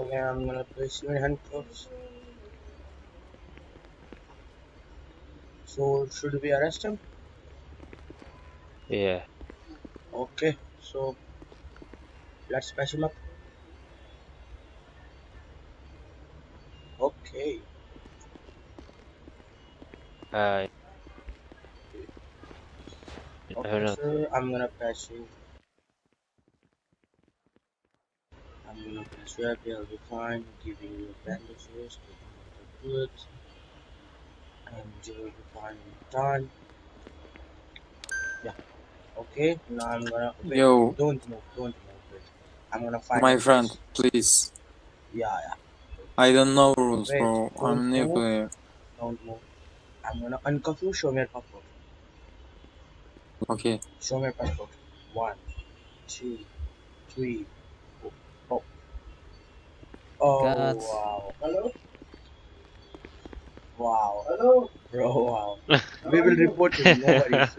Okay, I'm gonna place you in handcuffs. So, should we arrest him? Yeah. Okay, so let's patch him up. Okay, Uh, I don't okay, know. sir, I'm gonna patch you. I'm gonna patch you up, you'll be fine. Giving you bandages, taking out the fluids, and you will be fine in time. Yeah, okay, now I'm gonna wait. Yo, Don't move, wait. I'm gonna find a my friend, place. please. Yeah, yeah. I don't know rules, Wait, bro. don't I'm new move, player. don't move. I'm gonna uncuff you, show me your passport. Okay. Show me your passport. One, two, three, four. Oh, God. wow. Hello? Wow. Hello? Bro, wow. We will report you, no worries.